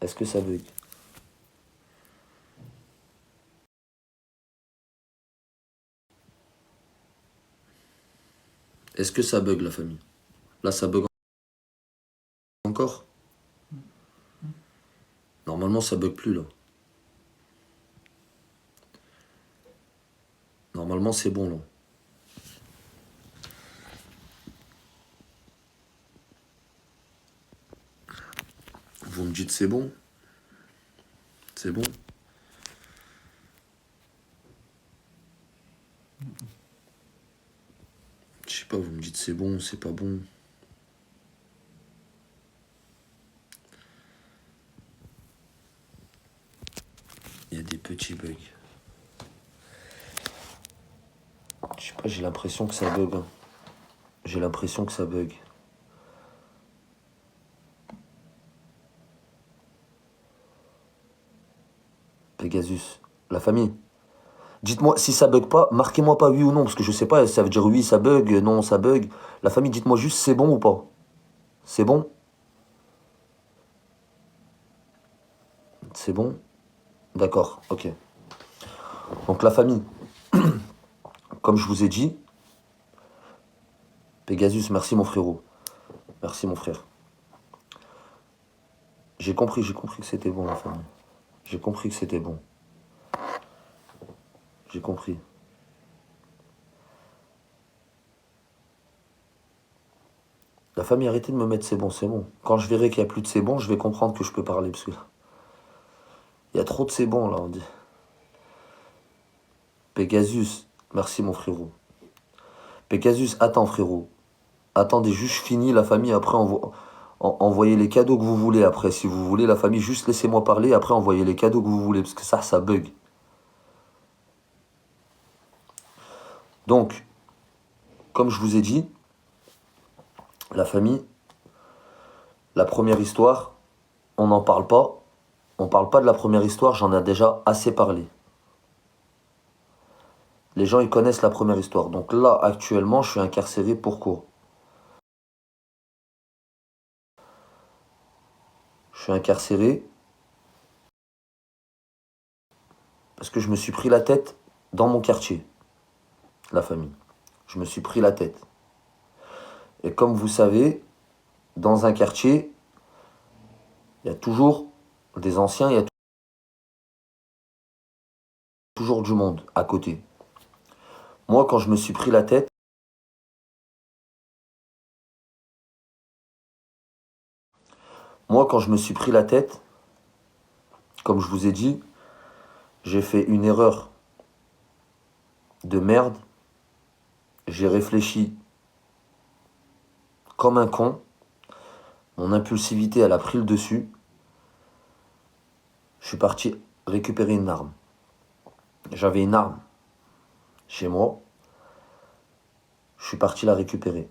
Est-ce que ça bug? Est-ce que ça bug, la famille? Là, ça bug encore? Normalement, ça bug plus, là. Normalement, c'est bon, là. Vous me dites c'est bon? C'est bon? Je sais pas, vous me dites c'est bon, c'est pas bon. Il y a des petits bugs. Je sais pas, j'ai l'impression que ça bug. Hein. J'ai l'impression que ça bug. Pegasus. La famille. Dites-moi, si ça bug pas, marquez-moi pas oui ou non, parce que je sais pas, ça veut dire oui, ça bug, non, ça bug. La famille, dites-moi juste c'est bon ou pas. C'est bon? C'est bon? D'accord, ok. Donc la famille, comme je vous ai dit, Pegasus, merci mon frérot. Merci mon frère. J'ai compris que c'était bon la famille. J'ai compris que c'était bon. J'ai compris. La famille, arrêtez de me mettre c'est bon, c'est bon. Quand je verrai qu'il n'y a plus de c'est bon, je vais comprendre que je peux parler, parce que il y a trop de c'est bon là, on dit. Pegasus, merci mon frérot. Pegasus, attends frérot. Attendez, juste fini la famille, après envoyez les cadeaux que vous voulez après. Si vous voulez, la famille, juste laissez-moi parler, après envoyez les cadeaux que vous voulez, parce que ça bug. Donc, comme je vous ai dit, la famille, la première histoire, on n'en parle pas. On parle pas de la première histoire, j'en ai déjà assez parlé. Les gens, ils connaissent la première histoire. Donc là, actuellement, je suis incarcéré. Pourquoi? Je suis incarcéré parce que je me suis pris la tête dans mon quartier, la famille. Je me suis pris la tête. Et comme vous savez, dans un quartier, il y a toujours des anciens, il y a toujours du monde à côté. Moi, quand je me suis pris la tête, comme je vous ai dit, j'ai fait une erreur de merde. J'ai réfléchi comme un con. Mon impulsivité, elle a pris le dessus. Je suis parti récupérer une arme. J'avais une arme chez moi. Je suis parti la récupérer.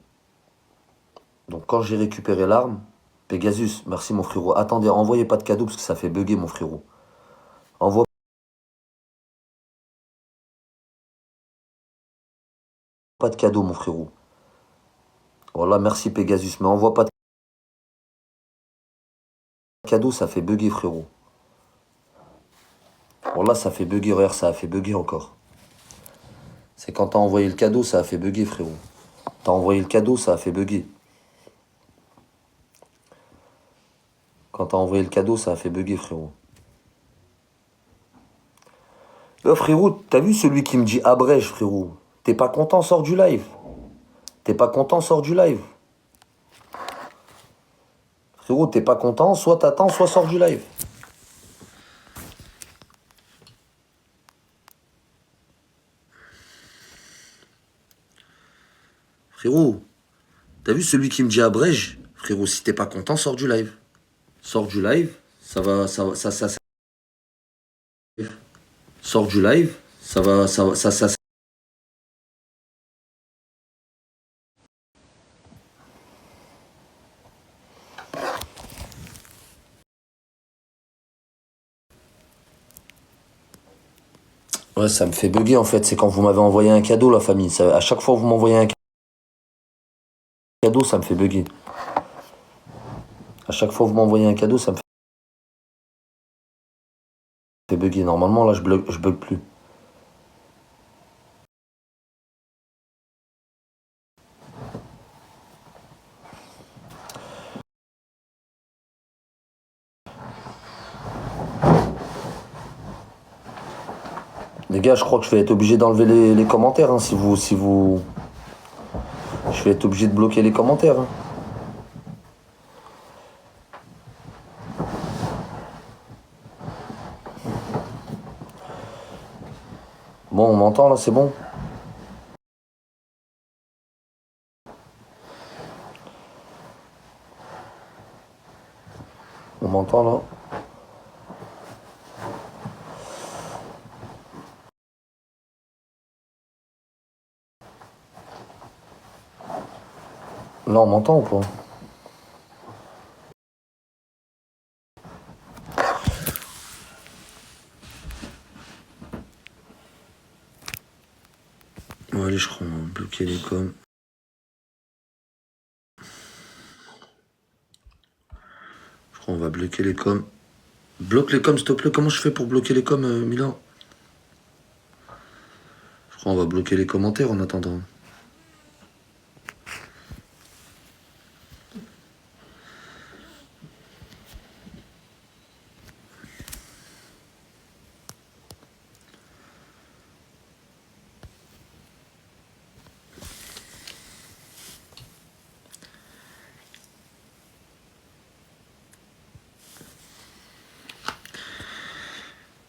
Donc quand j'ai récupéré l'arme, Pegasus, merci mon frérot. Attendez, envoyez pas de cadeau parce que ça fait bugger mon frérot. Envoie pas de cadeau mon frérot. Voilà, merci Pegasus, mais envoie pas de cadeau, ça fait bugger frérot. Voilà, ça fait bugger, regarde, ça a fait bugger encore. C'est quand t'as envoyé le cadeau, ça a fait bugger frérot. T'as envoyé le cadeau, ça a fait bugger. Quand t'as envoyé le cadeau, ça a fait bugger frérot. Frérot, t'as vu celui qui me dit abrège frérot? T'es pas content, sors du live. T'es pas content, sors du live. Frérot, t'es pas content, soit t'attends, soit sors du live. Frérot, t'as vu celui qui me dit abrège? Frérot, si t'es pas content, sors du live. Sors du live, ça va, ça. Sors du live, ça va, ça. Ouais, ça me fait bugger en fait. C'est quand vous m'avez envoyé un cadeau, la famille. À chaque fois que vous m'envoyez un cadeau, ça me fait bugger. À chaque fois que vous m'envoyez un cadeau, ça me fait Fait bugger. Normalement, là, je bug plus. Les gars, je crois que je vais être obligé d'enlever les commentaires, hein, si vous... Je vais être obligé de bloquer les commentaires, hein. Bon, on m'entend, là, c'est bon? On m'entend, là? Là, on m'entend ou pas? Bon, allez, je crois, on va bloquer les coms. Je crois, on va bloquer les coms. Bloque les coms, s'il te plaît. Comment je fais pour bloquer les coms, Milan? Je crois, on va bloquer les commentaires en attendant.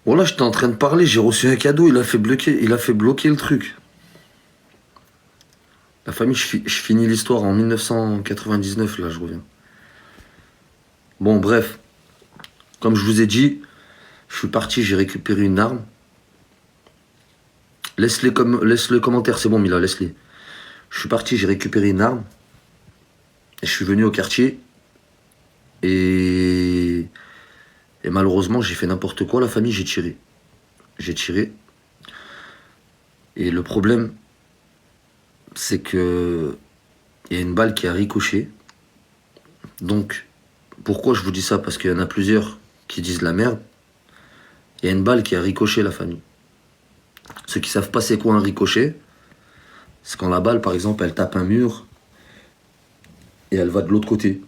Voilà, j'étais en train de parler, j'ai reçu un cadeau, il a fait bloquer le truc. La famille, je finis l'histoire en 1999, là, je reviens. Bon, bref. Comme je vous ai dit, je suis parti, j'ai récupéré une arme. Laisse le commentaire, c'est bon, Mila, laisse-les. Je suis parti, j'ai récupéré une arme. Et je suis venu au quartier. Et malheureusement, j'ai fait n'importe quoi, la famille, j'ai tiré. J'ai tiré. Et le problème, c'est que il y a une balle qui a ricoché. Donc, pourquoi je vous dis ça? Parce qu'il y en a plusieurs qui disent la merde. Il y a une balle qui a ricoché, la famille. Ceux qui savent pas c'est quoi un ricochet, c'est quand la balle, par exemple, elle tape un mur et elle va de l'autre côté.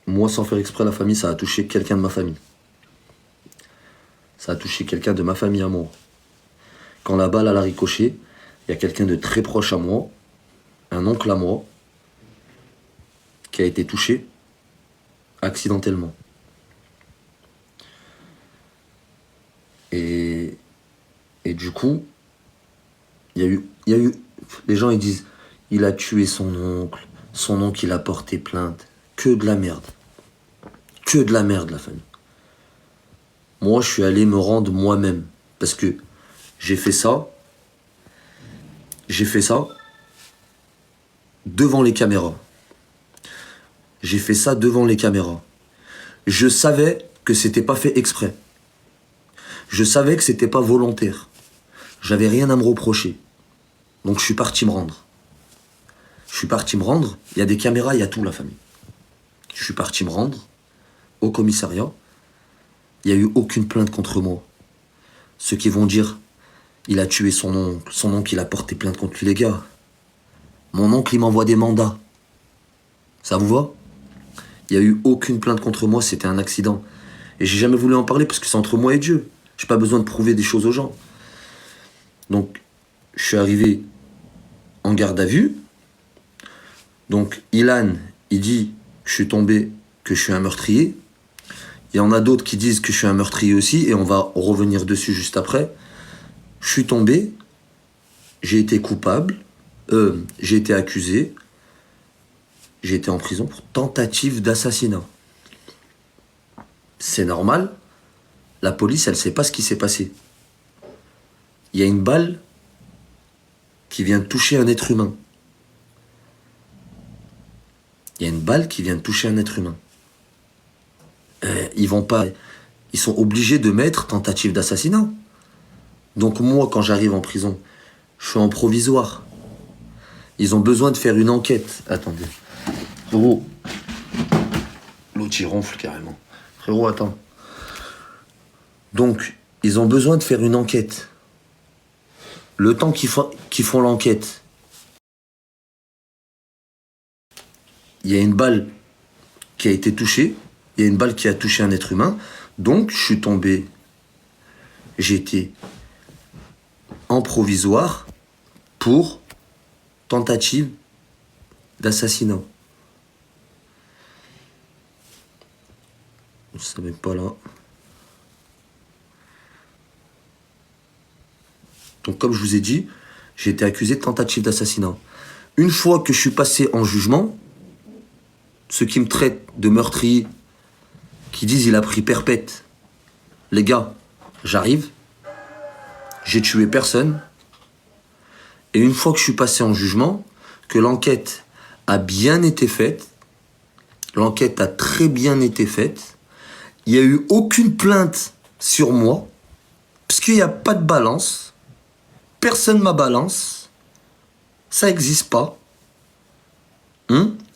Moi, sans faire exprès, la famille, ça a touché quelqu'un de ma famille. Ça a touché quelqu'un de ma famille à moi. Quand la balle, elle a ricoché, il y a quelqu'un de très proche à moi, un oncle à moi, qui a été touché accidentellement. Et du coup, il y a eu, les gens ils disent, il a tué son oncle il a porté plainte. Que de la merde. Que de la merde, la famille. Moi, je suis allé me rendre moi-même. Parce que j'ai fait ça devant les caméras. J'ai fait ça devant les caméras. Je savais que c'était pas fait exprès. Je savais que c'était pas volontaire. J'avais rien à me reprocher. Donc je suis parti me rendre. Il y a des caméras, il y a tout, la famille. Je suis parti me rendre au commissariat. Il n'y a eu aucune plainte contre moi. Ceux qui vont dire, il a tué son oncle, il a porté plainte contre lui, les gars. Mon oncle, il m'envoie des mandats. Ça vous va? Il n'y a eu aucune plainte contre moi, c'était un accident. Et j'ai jamais voulu en parler parce que c'est entre moi et Dieu. J'ai pas besoin de prouver des choses aux gens. Donc, je suis arrivé en garde à vue. Donc, Ilan, il dit que je suis tombé, que je suis un meurtrier. Il y en a d'autres qui disent que je suis un meurtrier aussi, et on va revenir dessus juste après. Je suis tombé, j'ai été coupable, j'ai été accusé, j'ai été en prison pour tentative d'assassinat. C'est normal, la police, elle sait pas ce qui s'est passé. Il y a une balle qui vient de toucher un être humain. Il y a une balle qui vient de toucher un être humain. Ils sont obligés de mettre tentative d'assassinat. Donc moi, quand j'arrive en prison, je suis en provisoire. Ils ont besoin de faire une enquête. Attendez. Frérot. L'autre, il ronfle carrément. Frérot, attends. Donc, ils ont besoin de faire une enquête. Le temps qu'ils font l'enquête, il y a une balle qui a été touchée, il y a une balle qui a touché un être humain, donc je suis tombé, j'étais en provisoire pour tentative d'assassinat. Je ne savais pas là. Donc comme je vous ai dit, j'ai été accusé de tentative d'assassinat. Une fois que je suis passé en jugement, ceux qui me traitent de meurtrier, qui disent il a pris perpète, les gars, j'arrive, j'ai tué personne, et une fois que je suis passé en jugement, que l'enquête a bien été faite, l'enquête a très bien été faite, il n'y a eu aucune plainte sur moi, parce qu'il n'y a pas de balance, personne m'a balance, ça n'existe pas,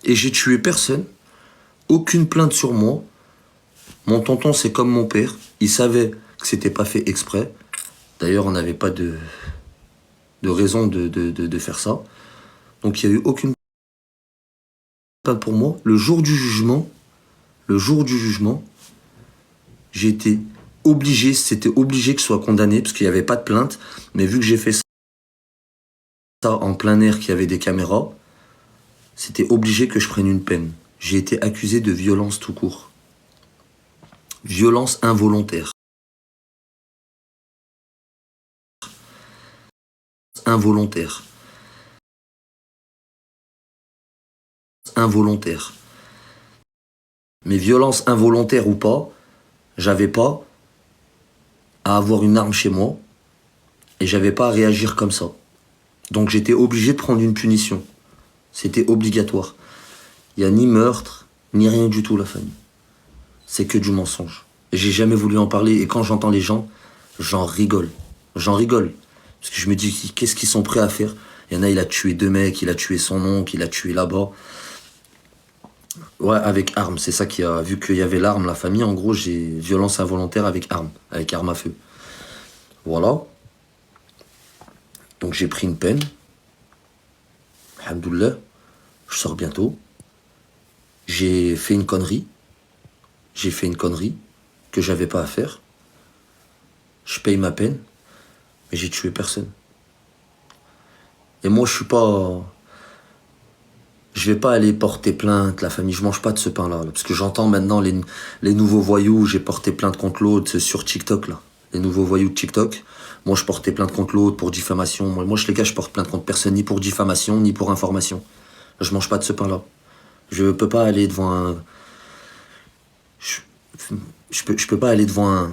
et j'ai tué personne, aucune plainte sur moi. Mon tonton, c'est comme mon père, il savait que c'était pas fait exprès. D'ailleurs, on n'avait pas de raison de faire ça. Donc, il n'y a eu aucune plainte pour moi. Le jour du jugement, j'ai été obligé, c'était obligé que je sois condamné, parce qu'il n'y avait pas de plainte. Mais vu que j'ai fait ça en plein air, qu'il y avait des caméras, c'était obligé que je prenne une peine. J'ai été accusé de violence tout court. Violence involontaire. Involontaire. Involontaire. Mais violence involontaire ou pas, j'avais pas à avoir une arme chez moi et j'avais pas à réagir comme ça. Donc j'étais obligé de prendre une punition. C'était obligatoire. Il n'y a ni meurtre, ni rien du tout, la famille. C'est que du mensonge. Et j'ai jamais voulu en parler et quand j'entends les gens, j'en rigole. J'en rigole. Parce que je me dis, qu'est-ce qu'ils sont prêts à faire? Il y en a, il a tué 2 mecs, il a tué son oncle, il a tué là-bas. Ouais, avec arme, c'est ça qui a... Vu qu'il y avait l'arme, la famille, en gros, j'ai violence involontaire avec arme à feu. Voilà. Donc j'ai pris une peine. Alhamdoulilah, je sors bientôt. J'ai fait une connerie. J'ai fait une connerie que j'avais pas à faire. Je paye ma peine, mais j'ai tué personne. Et moi, je suis pas... Je vais pas aller porter plainte, la famille, je mange pas de ce pain-là. Parce que j'entends maintenant les nouveaux voyous, j'ai porté plainte contre l'autre sur TikTok, là. Les nouveaux voyous de TikTok. Moi, je portais plainte contre l'autre pour diffamation. Moi, les gars, je porte plainte contre personne, ni pour diffamation, ni pour information. Je mange pas de ce pain-là. Je peux pas aller devant un... Je peux pas aller devant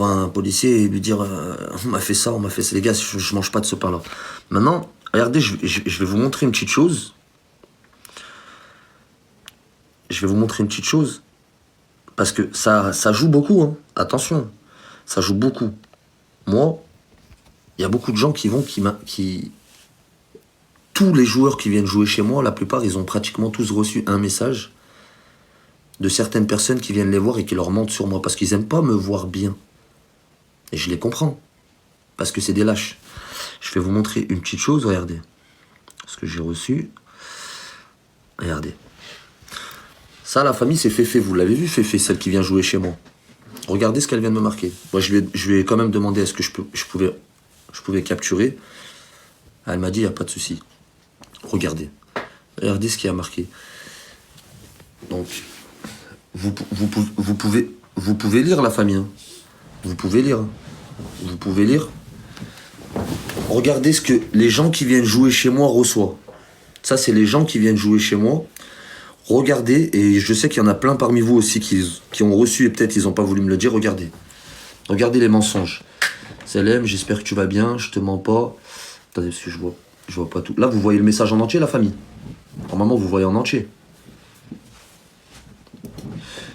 un policier et lui dire on m'a fait ça, on m'a fait ça. Les gars, je mange pas de ce pain-là. Maintenant, regardez, je vais vous montrer une petite chose. Je vais vous montrer une petite chose. Parce que ça joue beaucoup, hein. Attention, ça joue beaucoup. Moi, il y a beaucoup de gens tous les joueurs qui viennent jouer chez moi, la plupart, ils ont pratiquement tous reçu un message de certaines personnes qui viennent les voir et qui leur mentent sur moi. Parce qu'ils aiment pas me voir bien. Et je les comprends. Parce que c'est des lâches. Je vais vous montrer une petite chose, regardez. Ce que j'ai reçu. Regardez. Ça, la famille, c'est Féfé. Vous l'avez vu, Féfé, celle qui vient jouer chez moi. Regardez ce qu'elle vient de me marquer. Moi, je lui ai quand même demandé est-ce que je pouvais capturer. Elle m'a dit, il n'y a pas de souci. Regardez. Regardez ce qui a marqué. Donc, vous pouvez lire, la famille. Hein. Vous pouvez lire. Vous pouvez lire. Regardez ce que les gens qui viennent jouer chez moi reçoivent. Ça, c'est les gens qui viennent jouer chez moi. Regardez, et je sais qu'il y en a plein parmi vous aussi qui ont reçu et peut-être ils n'ont pas voulu me le dire. Regardez. Regardez les mensonges. Salem, j'espère que tu vas bien, je te mens pas. Attendez, parce que je vois pas tout. Là, vous voyez le message en entier, la famille. Normalement, vous voyez en entier.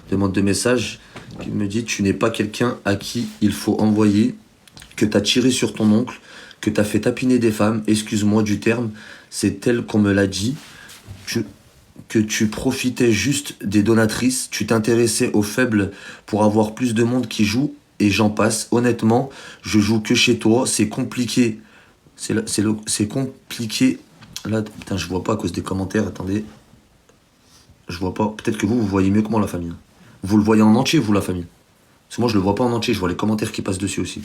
Demande de message qui me dit tu n'es pas quelqu'un à qui il faut envoyer, que t'as tiré sur ton oncle, que t'as fait tapiner des femmes, excuse-moi du terme, c'est tel qu'on me l'a dit. que tu profitais juste des donatrices, tu t'intéressais aux faibles pour avoir plus de monde qui joue, et j'en passe. Honnêtement, je joue que chez toi, c'est compliqué. C'est compliqué. Là, putain, je vois pas à cause des commentaires, attendez. Je vois pas. Peut-être que vous voyez mieux que moi, la famille. Vous le voyez en entier, vous, la famille. Parce que moi, je le vois pas en entier, je vois les commentaires qui passent dessus aussi.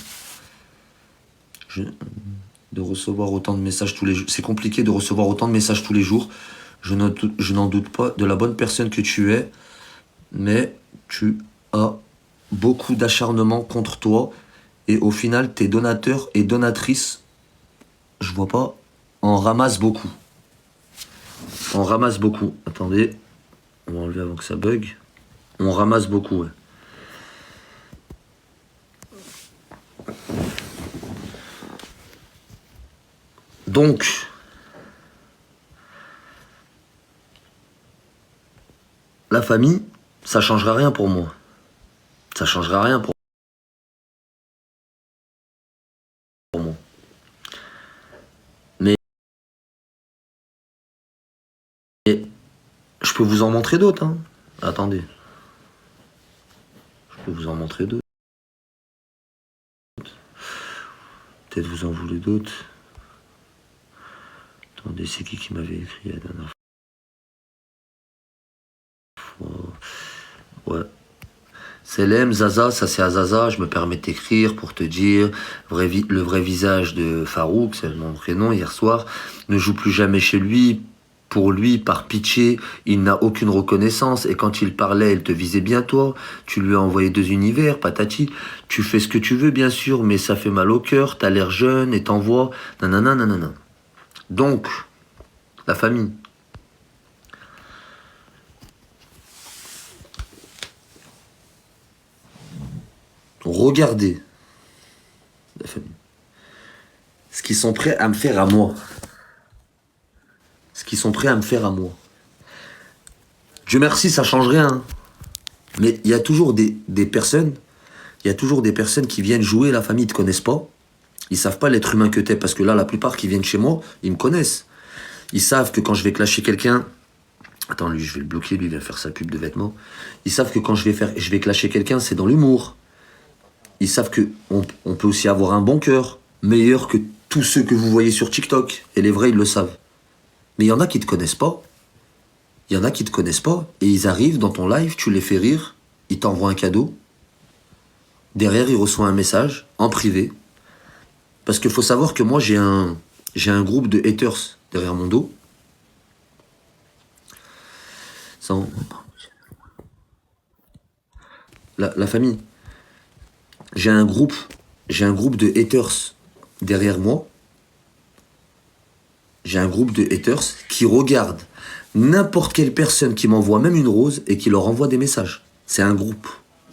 De recevoir autant de messages tous les jours. C'est compliqué de recevoir autant de messages tous les jours. Je n'en doute pas de la bonne personne que tu es, mais tu as beaucoup d'acharnement contre toi, et au final, tes donateurs et donatrices, je vois pas, en ramassent beaucoup. On ramasse beaucoup. Attendez, on va enlever avant que ça bug. On ramasse beaucoup, ouais. Donc, la famille, ça changera rien pour moi. Ça changera rien pour moi. Mais je peux vous en montrer d'autres, hein. Attendez. Je peux vous en montrer d'autres. Peut-être vous en voulez d'autres. Attendez, c'est qui m'avait écrit la dernière fois? Ouais. Selem, Zaza, ça c'est à Zaza, je me permets d'écrire pour te dire, le vrai visage de Farouk, c'est mon prénom, hier soir, ne joue plus jamais chez lui. Pour lui, par pitié, il n'a aucune reconnaissance, et quand il parlait, il te visait bien toi, tu lui as envoyé 2 univers, patati, tu fais ce que tu veux bien sûr, mais ça fait mal au cœur, t'as l'air jeune et t'envoies, nanana, nanana. Donc, la famille. Regardez, la famille, ce qu'ils sont prêts à me faire à moi. Ce qu'ils sont prêts à me faire à moi. Dieu merci, ça change rien. Hein. Mais il y a toujours des personnes, il y a toujours des personnes qui viennent jouer, la famille, ils te connaissent pas. Ils savent pas l'être humain que t'es, parce que là, la plupart qui viennent chez moi, ils me connaissent. Ils savent que quand je vais clasher quelqu'un, attends, lui, je vais le bloquer, lui, il vient faire sa pub de vêtements. Ils savent que quand je vais clasher quelqu'un, c'est dans l'humour. Ils savent que on peut aussi avoir un bon cœur, meilleur que tous ceux que vous voyez sur TikTok. Et les vrais, ils le savent. Mais il y en a qui te connaissent pas. Il y en a qui te connaissent pas. Et ils arrivent dans ton live, tu les fais rire, ils t'envoient un cadeau. Derrière, ils reçoivent un message, en privé. Parce qu'il faut savoir que moi, j'ai un groupe de haters derrière mon dos. La famille. J'ai un groupe de haters derrière moi. J'ai un groupe de haters qui regardent n'importe quelle personne qui m'envoie même une rose et qui leur envoie des messages. C'est un groupe.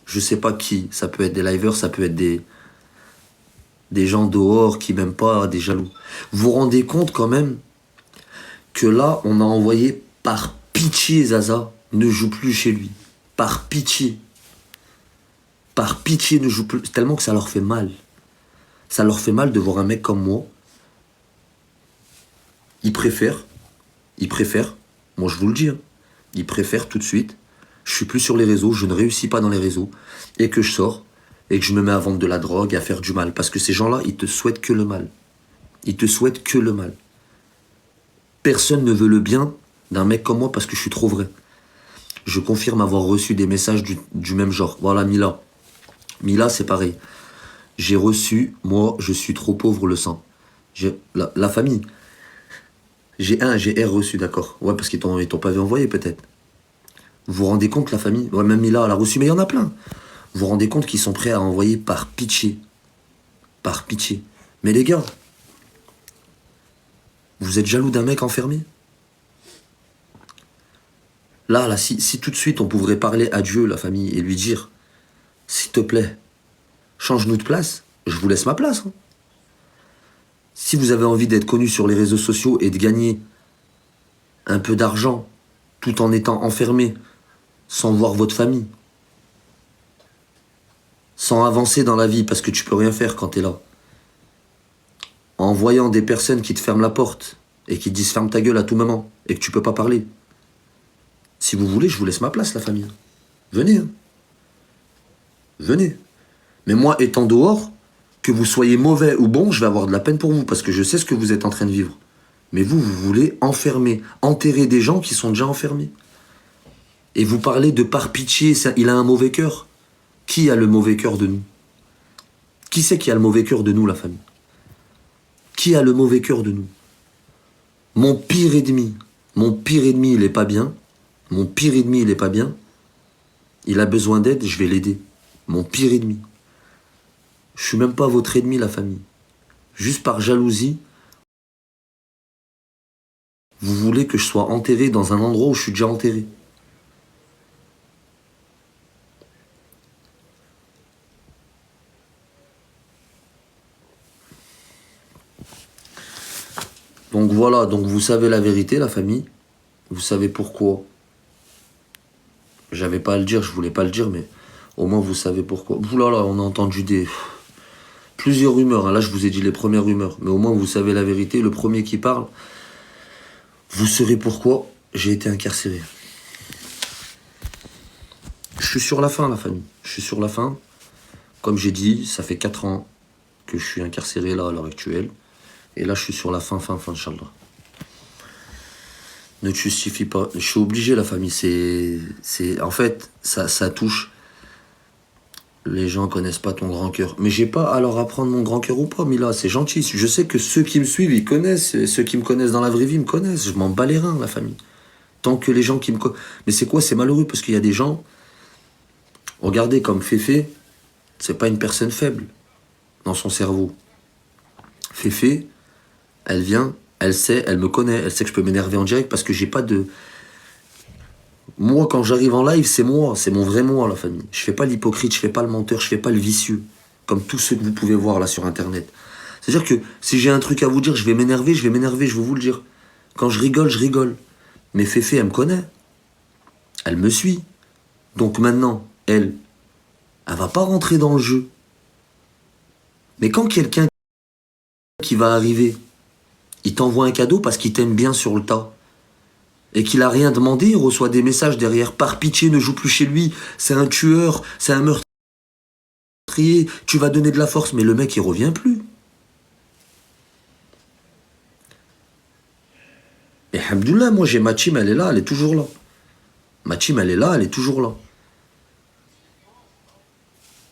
Je sais pas qui. Ça peut être des liveurs, ça peut être des gens dehors qui m'aiment pas, des jaloux. Vous vous rendez compte quand même que là, on a envoyé par pitié Zaza, ne joue plus chez lui. Par pitié. Par pitié, ne joue plus. Tellement que ça leur fait mal. Ça leur fait mal de voir un mec comme moi. Ils préfèrent, moi je vous le dis, hein, ils préfèrent tout de suite, je suis plus sur les réseaux, je ne réussis pas dans les réseaux, et que je sors, et que je me mets à vendre de la drogue, à faire du mal. Parce que ces gens-là, ils te souhaitent que le mal. Ils te souhaitent que le mal. Personne ne veut le bien d'un mec comme moi parce que je suis trop vrai. Je confirme avoir reçu des messages du même genre. Voilà, Mila. Mila, c'est pareil. J'ai reçu, moi, je suis trop pauvre, le sang. La famille. J'ai R reçu, d'accord. Ouais, parce qu'ils t'ont pas vu envoyer, peut-être. Vous vous rendez compte, la famille? Ouais, même Mila, elle a reçu, mais il y en a plein. Vous vous rendez compte qu'ils sont prêts à envoyer par pitié. Par pitié. Mais les gars, vous êtes jaloux d'un mec enfermé? Là, si tout de suite on pourrait parler à Dieu, la famille, et lui dire, s'il te plaît, change-nous de place, je vous laisse ma place. Hein. Si vous avez envie d'être connu sur les réseaux sociaux et de gagner un peu d'argent tout en étant enfermé, sans voir votre famille, sans avancer dans la vie parce que tu peux rien faire quand t'es là, en voyant des personnes qui te ferment la porte et qui te disent ferme ta gueule à tout moment et que tu peux pas parler, Si vous voulez, je vous laisse ma place, la famille. Venez. Hein. Venez. Mais moi, étant dehors, que vous soyez mauvais ou bon, je vais avoir de la peine pour vous, parce que je sais ce que vous êtes en train de vivre. Mais vous, vous voulez enfermer, enterrer des gens qui sont déjà enfermés. Et vous parlez de par pitié, ça, il a un mauvais cœur. Qui a le mauvais cœur de nous? Qui c'est qui a le mauvais cœur de nous, la famille? Qui a le mauvais cœur de nous? Mon pire ennemi, il est pas bien. Mon pire ennemi, il est pas bien. Il a besoin d'aide, je vais l'aider. Mon pire ennemi. Je suis même pas votre ennemi, la famille. Juste par jalousie, vous voulez que je sois enterré dans un endroit où je suis déjà enterré. Donc voilà, donc vous savez la vérité, la famille. Vous savez pourquoi. J'avais pas à le dire, je voulais pas le dire, mais au moins vous savez pourquoi. Oulala, on a entendu plusieurs rumeurs. Hein. Là, je vous ai dit les premières rumeurs. Mais au moins, vous savez la vérité. Le premier qui parle, vous saurez pourquoi j'ai été incarcéré. Je suis sur la fin, la famille. Je suis sur la fin. Comme j'ai dit, ça fait 4 ans que je suis incarcéré là, à l'heure actuelle. Et là, je suis sur la fin, Inch'Allah. Ne te justifie pas. Je suis obligé, la famille. En fait, ça touche. Les gens connaissent pas ton grand cœur. Mais j'ai pas à leur apprendre mon grand cœur ou pas, Mila. C'est gentil. Je sais que ceux qui me suivent, ils connaissent. Et ceux qui me connaissent dans la vraie vie me connaissent. Je m'en bats les reins, la famille. Tant que les gens qui me connaissent. Mais c'est quoi? C'est malheureux parce qu'il y a des gens. Regardez, comme Féfé, c'est pas une personne faible dans son cerveau. Féfé, elle vient, elle sait, elle me connaît, elle sait que je peux m'énerver en direct parce que j'ai pas de... Moi, quand j'arrive en live, c'est moi, c'est mon vrai moi, la famille. Je fais pas l'hypocrite, je fais pas le menteur, je fais pas le vicieux, comme tous ceux que vous pouvez voir là sur Internet. C'est-à-dire que si j'ai un truc à vous dire, je vais m'énerver, je vais vous le dire. Quand je rigole, je rigole. Mais Féfé, elle me connaît. Elle me suit. Donc maintenant, elle va pas rentrer dans le jeu. Mais quand quelqu'un qui va arriver, il t'envoie un cadeau parce qu'il t'aime bien sur le tas, et qu'il a rien demandé, il reçoit des messages derrière, par pitié, ne joue plus chez lui, c'est un tueur, c'est un meurtrier, tu vas donner de la force, mais le mec il revient plus. Et alhamdoulilah, moi j'ai ma team, elle est là, elle est toujours là. Ma team, elle est là, elle est toujours là.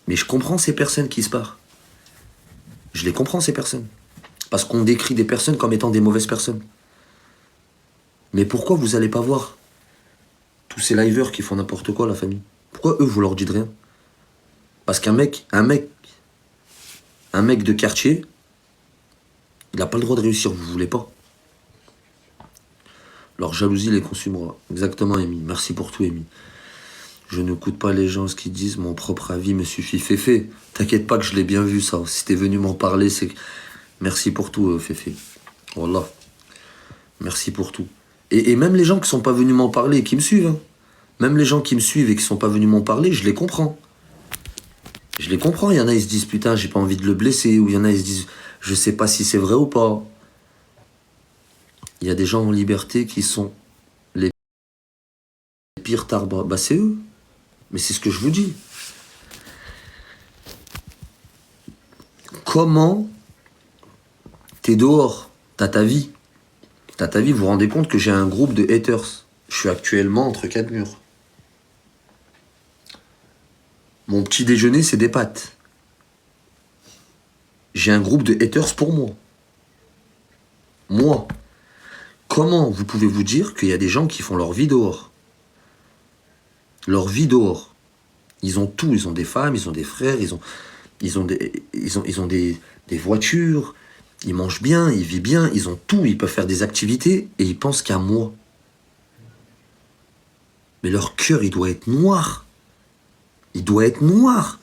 Mais je comprends ces personnes qui se barrent. Je les comprends, ces personnes. Parce qu'on décrit des personnes comme étant des mauvaises personnes. Mais pourquoi vous allez pas voir tous ces liveurs qui font n'importe quoi, la famille? Pourquoi eux, vous leur dites rien? Parce qu'un mec de quartier, il n'a pas le droit de réussir, vous voulez pas. Leur jalousie les consumera. Exactement, Amy. Merci pour tout, Amy. Je ne coûte pas les gens ce qu'ils disent, mon propre avis me suffit. Féfé, t'inquiète pas que je l'ai bien vu, ça. Si t'es venu m'en parler, c'est... Merci pour tout, Féfé. Wallah. Merci pour tout. Et même les gens qui sont pas venus m'en parler et qui me suivent, hein. Même les gens qui me suivent et qui sont pas venus m'en parler, je les comprends. Je les comprends. Il y en a, ils se disent, putain, j'ai pas envie de le blesser. Ou il y en a, ils se disent, je sais pas si c'est vrai ou pas. Il y a des gens en liberté qui sont les pires tarbas. Bah, c'est eux. Mais c'est ce que je vous dis. Comment t'es dehors, t'as ta vie. T'as ta vie, vous vous rendez compte que j'ai un groupe de haters. Je suis actuellement entre 4 murs. Mon petit déjeuner, c'est des pâtes. J'ai un groupe de haters pour moi. Moi. Comment vous pouvez vous dire qu'il y a des gens qui font leur vie dehors? Leur vie dehors. Ils ont tout. Ils ont des femmes, ils ont des frères, ils ont des voitures, ils mangent bien, ils vivent bien, ils ont tout, ils peuvent faire des activités et ils pensent qu'à moi. Mais leur cœur, il doit être noir. Il doit être noir.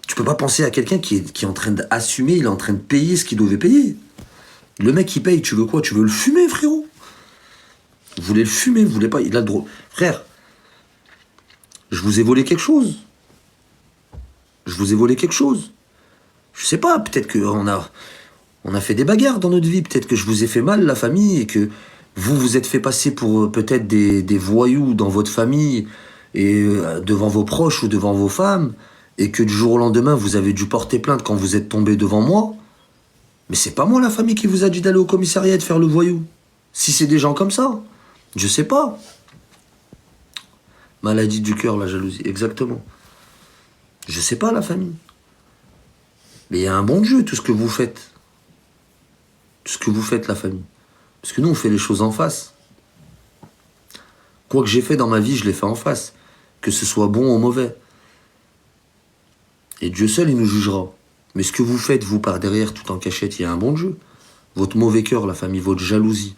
Tu peux pas penser à quelqu'un qui est en train d'assumer, il est en train de payer ce qu'il devait payer. Le mec qui paye, tu veux quoi? Tu veux le fumer, frérot? Vous voulez le fumer, vous voulez pas? Il a le droit. Frère, je vous ai volé quelque chose. Je vous ai volé quelque chose. Je sais pas, peut-être qu'on a fait des bagarres dans notre vie, peut-être que je vous ai fait mal, la famille, et que Vous vous êtes fait passer pour peut-être des voyous dans votre famille et devant vos proches ou devant vos femmes, et que du jour au lendemain, vous avez dû porter plainte quand vous êtes tombé devant moi. Mais c'est pas moi la famille qui vous a dit d'aller au commissariat et de faire le voyou. Si c'est des gens comme ça, je sais pas. Maladie du cœur, la jalousie, exactement. Je sais pas la famille. Mais il y a un bon Dieu, tout ce que vous faites. Tout ce que vous faites, la famille. Parce que nous, on fait les choses en face. Quoi que j'ai fait dans ma vie, je l'ai fait en face. Que ce soit bon ou mauvais. Et Dieu seul, il nous jugera. Mais ce que vous faites, vous, par derrière, tout en cachette, il y a un bon Dieu. Votre mauvais cœur, la famille, votre jalousie.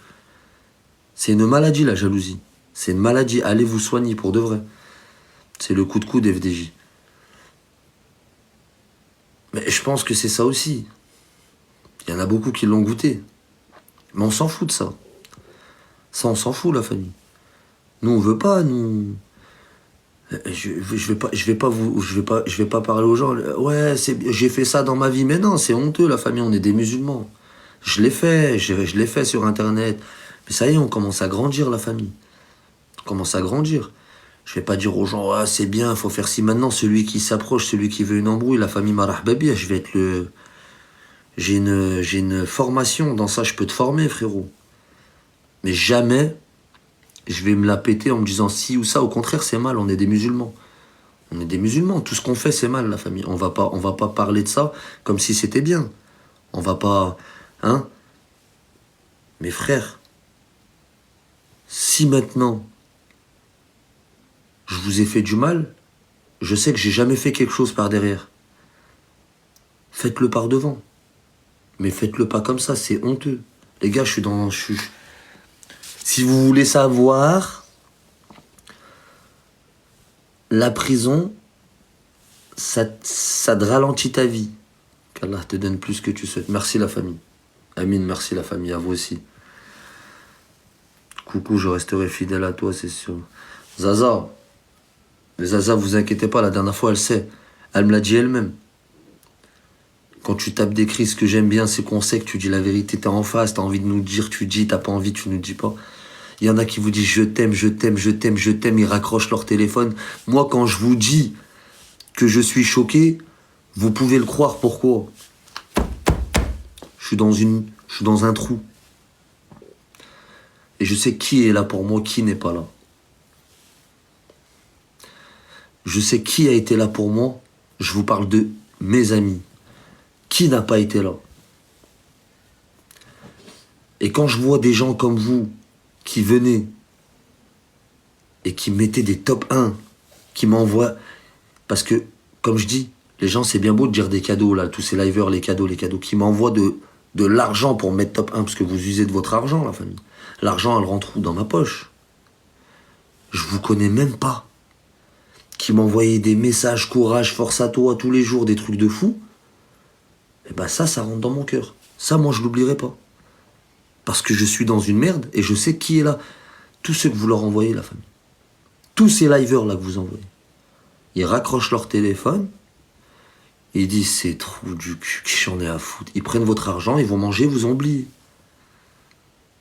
C'est une maladie, la jalousie. C'est une maladie. Allez vous soigner pour de vrai. C'est le coup de coude FDJ. Mais je pense que c'est ça aussi. Il y en a beaucoup qui l'ont goûté. Mais on s'en fout de ça. Ça, on s'en fout, la famille. Nous, on veut pas, nous... Je vais pas parler aux gens. Ouais, j'ai fait ça dans ma vie. Mais non, c'est honteux, la famille, on est des musulmans. Je l'ai fait, je l'ai fait sur Internet. Mais ça y est, on commence à grandir, la famille. On commence à grandir. Je vais pas dire aux gens, ah, c'est bien, faut faire ci maintenant. Celui qui s'approche, celui qui veut une embrouille, la famille Marahbabi, je vais être le... J'ai une formation dans ça, je peux te former, frérot. Mais jamais je vais me la péter en me disant ci ou ça. Au contraire, c'est mal, on est des musulmans. On est des musulmans, tout ce qu'on fait, c'est mal, la famille. On va pas parler de ça comme si c'était bien. On va pas... Hein? Mes frères, si maintenant je vous ai fait du mal, je sais que j'ai jamais fait quelque chose par derrière. Faites-le par devant. Mais faites-le pas comme ça, c'est honteux. Les gars, je suis dans... Si vous voulez savoir, la prison, ça te ralentit ta vie. Qu'Allah te donne plus que tu souhaites. Merci la famille. Amin, merci la famille, à vous aussi. Coucou, je resterai fidèle à toi, c'est sûr. Zaza, vous inquiétez pas, la dernière fois, elle sait. Elle me l'a dit elle-même. Quand tu tapes des cris, ce que j'aime bien, c'est qu'on sait que tu dis la vérité, t'es en face, t'as envie de nous dire, tu dis, t'as pas envie, tu nous dis pas. Il y en a qui vous disent je t'aime, je t'aime, je t'aime, je t'aime, ils raccrochent leur téléphone. Moi, quand je vous dis que je suis choqué, vous pouvez le croire, pourquoi? Je suis dans un trou. Et je sais qui est là pour moi, qui n'est pas là. Je sais qui a été là pour moi. Je vous parle de mes amis. Qui n'a pas été là? Et quand je vois des gens comme vous qui venaient et qui mettaient des top 1, qui m'envoient... Parce que, comme je dis, les gens, c'est bien beau de dire des cadeaux, là, tous ces liveurs, les cadeaux, qui m'envoient de l'argent pour mettre top 1, parce que vous usez de votre argent, la famille. L'argent, elle rentre où? Dans ma poche. Je vous connais même pas. Qui m'envoyaient des messages, courage, force à toi, tous les jours, des trucs de fou. Et ben ça rentre dans mon cœur. Ça, moi, je l'oublierai pas. Parce que je suis dans une merde et je sais qui est là. Tous ceux que vous leur envoyez, la famille. Tous ces liveurs là que vous envoyez. Ils raccrochent leur téléphone. Et ils disent, c'est trou du cul, que j'en ai à foutre. Ils prennent votre argent, ils vont manger, vous oubliez.